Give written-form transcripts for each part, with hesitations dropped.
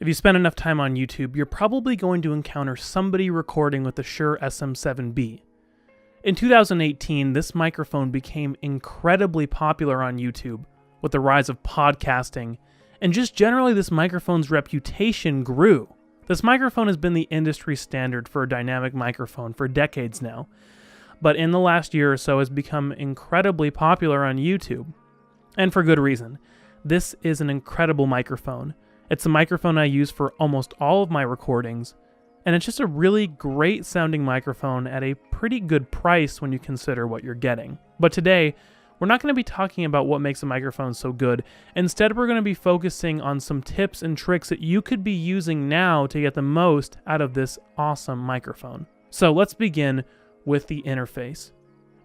If you spend enough time on YouTube, you're probably going to encounter somebody recording with the Shure SM7B. In 2018, this microphone became incredibly popular on YouTube with the rise of podcasting, and just generally this microphone's reputation grew. This microphone has been the industry standard for a dynamic microphone for decades now, but in the last year or so has become incredibly popular on YouTube, and for good reason. This is an incredible microphone. It's the microphone I use for almost all of my recordings, and it's just a really great sounding microphone at a pretty good price when you consider what you're getting. But today, we're not going to be talking about what makes a microphone so good. Instead, we're going to be focusing on some tips and tricks that you could be using now to get the most out of this awesome microphone. So let's begin with the interface.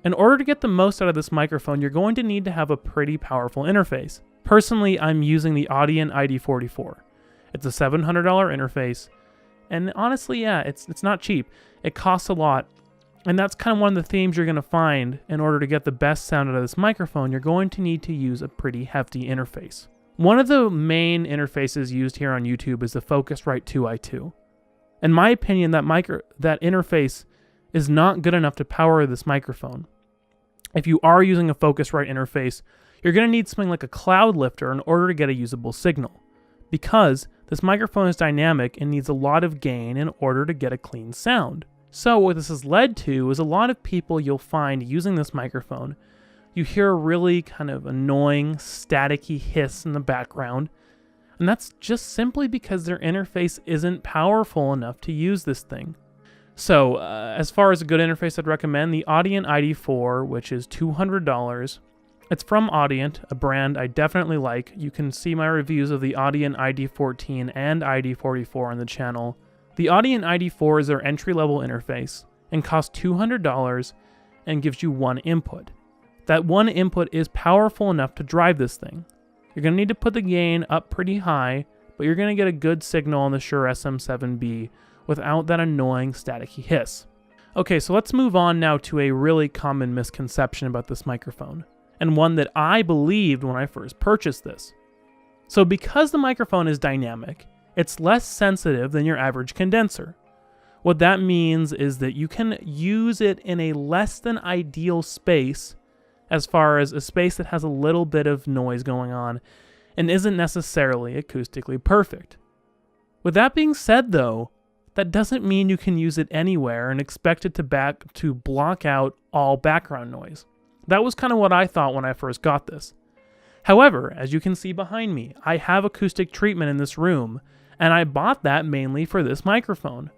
In order to get the most out of this microphone, you're going to need to have a pretty powerful interface. Personally, I'm using the Audient ID14. It's a $700 interface, and honestly, yeah, it's not cheap. It costs a lot, and that's kind of one of the themes you're going to find. In order to get the best sound out of this microphone, you're going to need to use a pretty hefty interface. One of the main interfaces used here on YouTube is the Focusrite 2i2. In my opinion, that interface is not good enough to power this microphone. If you are using a Focusrite interface, you're going to need something like a cloud lifter in order to get a usable signal, because this microphone is dynamic and needs a lot of gain in order to get a clean sound. So what this has led to is a lot of people you'll find using this microphone, you hear a really kind of annoying, staticky hiss in the background, and that's just simply because their interface isn't powerful enough to use this thing. So as far as a good interface, I'd recommend the Audient ID4, which is $200. It's from Audient, a brand I definitely like. You can see my reviews of the Audient ID14 and ID44 on the channel. The Audient ID4 is their entry-level interface and costs $200 and gives you one input. That one input is powerful enough to drive this thing. You're going to need to put the gain up pretty high, but you're going to get a good signal on the Shure SM7B without that annoying staticky hiss. Okay, so let's move on now to a really common misconception about this microphone, and one that I believed when I first purchased this. So because the microphone is dynamic, it's less sensitive than your average condenser. What that means is that you can use it in a less than ideal space, as far as a space that has a little bit of noise going on and isn't necessarily acoustically perfect. With that being said though, that doesn't mean you can use it anywhere and expect it to block out all background noise. That was kind of what I thought when I first got this. However, as you can see behind me, I have acoustic treatment in this room, and I bought that mainly for this microphone,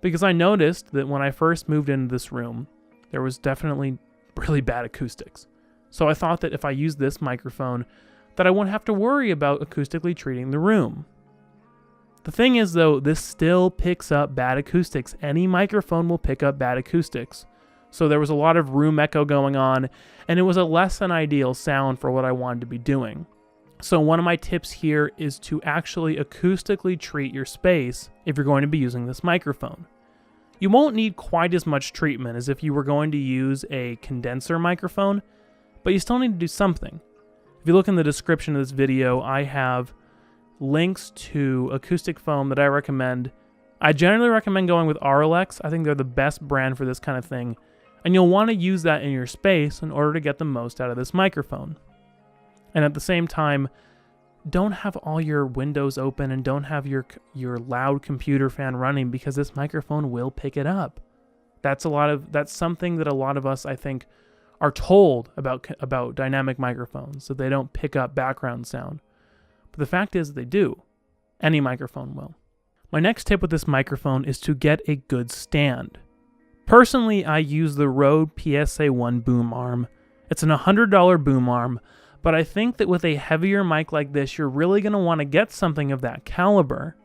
because I noticed that when I first moved into this room, there was definitely really bad acoustics. So I thought that if I used this microphone, that I wouldn't have to worry about acoustically treating the room. The thing is though, this still picks up bad acoustics. Any microphone will pick up bad acoustics. So there was a lot of room echo going on, and it was a less than ideal sound for what I wanted to be doing. So one of my tips here is to actually acoustically treat your space if you're going to be using this microphone. You won't need quite as much treatment as if you were going to use a condenser microphone, but you still need to do something. If you look in the description of this video, I have links to acoustic foam that I recommend. I generally recommend going with Auralex. I think they're the best brand for this kind of thing. And you'll want to use that in your space in order to get the most out of this microphone. And at the same time, don't have all your windows open and don't have your loud computer fan running, because this microphone will pick it up. That's something that a lot of us, I think, are told about dynamic microphones, that they don't pick up background sound. But the fact is they do. Any microphone will. My next tip with this microphone is to get a good stand. Personally, I use the Rode PSA-1 boom arm. It's an $100 boom arm, but I think that with a heavier mic like this, you're really going to want to get something of that caliber.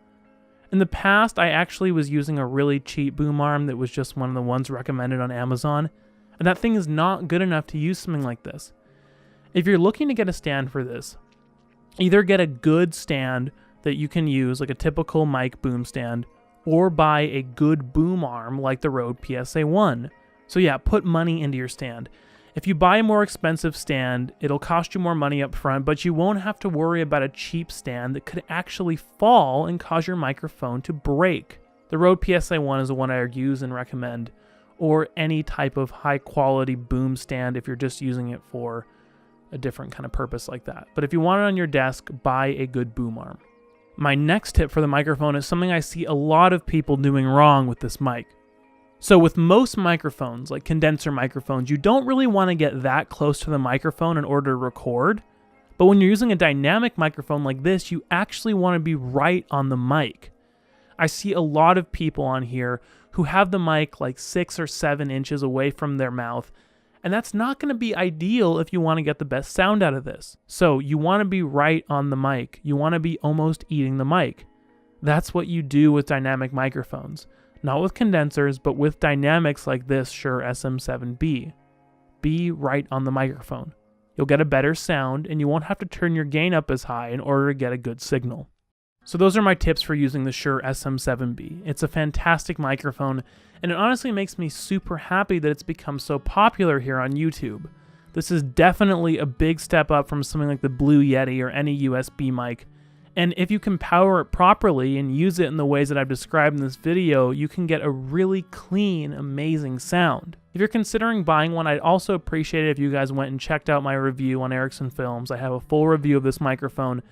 In the past, I actually was using a really cheap boom arm that was just one of the ones recommended on Amazon, and that thing is not good enough to use something like this. If you're looking to get a stand for this, either get a good stand that you can use, like a typical mic boom stand, or buy a good boom arm like the Rode PSA-1. So yeah, put money into your stand. If you buy a more expensive stand, it'll cost you more money up front, but you won't have to worry about a cheap stand that could actually fall and cause your microphone to break. The Rode PSI-1 is the one I use and recommend, or any type of high quality boom stand if you're just using it for a different kind of purpose like that. But if you want it on your desk, buy a good boom arm. My next tip for the microphone is something I see a lot of people doing wrong with this mic. So with most microphones, like condenser microphones, you don't really want to get that close to the microphone in order to record. But when you're using a dynamic microphone like this, you actually want to be right on the mic. I see a lot of people on here who have the mic like 6 or 7 inches away from their mouth, and that's not going to be ideal if you want to get the best sound out of this. So you want to be right on the mic. You want to be almost eating the mic. That's what you do with dynamic microphones. Not with condensers, but with dynamics like this Shure SM7B. Be right on the microphone. You'll get a better sound, and you won't have to turn your gain up as high in order to get a good signal. So those are my tips for using the Shure SM7B. It's a fantastic microphone, and it honestly makes me super happy that it's become so popular here on YouTube. This is definitely a big step up from something like the Blue Yeti or any USB mic. And if you can power it properly and use it in the ways that I've described in this video, you can get a really clean, amazing sound. If you're considering buying one, I'd also appreciate it if you guys went and checked out my review on Erickson Films. I have a full review of this microphone,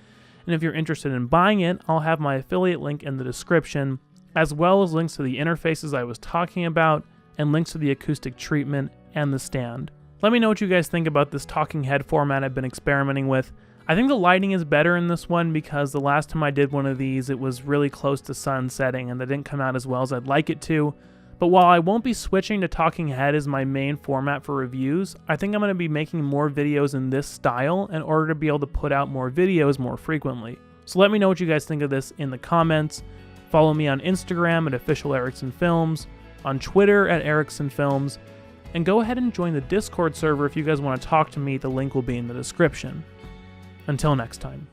and if you're interested in buying it, I'll have my affiliate link in the description, as well as links to the interfaces I was talking about, and links to the acoustic treatment and the stand. Let me know what you guys think about this talking head format I've been experimenting with. I think the lighting is better in this one because the last time I did one of these, it was really close to sun setting and that didn't come out as well as I'd like it to. But while I won't be switching to talking head as my main format for reviews, I think I'm going to be making more videos in this style in order to be able to put out more videos more frequently. So let me know what you guys think of this in the comments. Follow me on Instagram at Official Erickson Films, on Twitter at Erickson Films, and go ahead and join the Discord server if you guys want to talk to me. The link will be in the description. Until next time.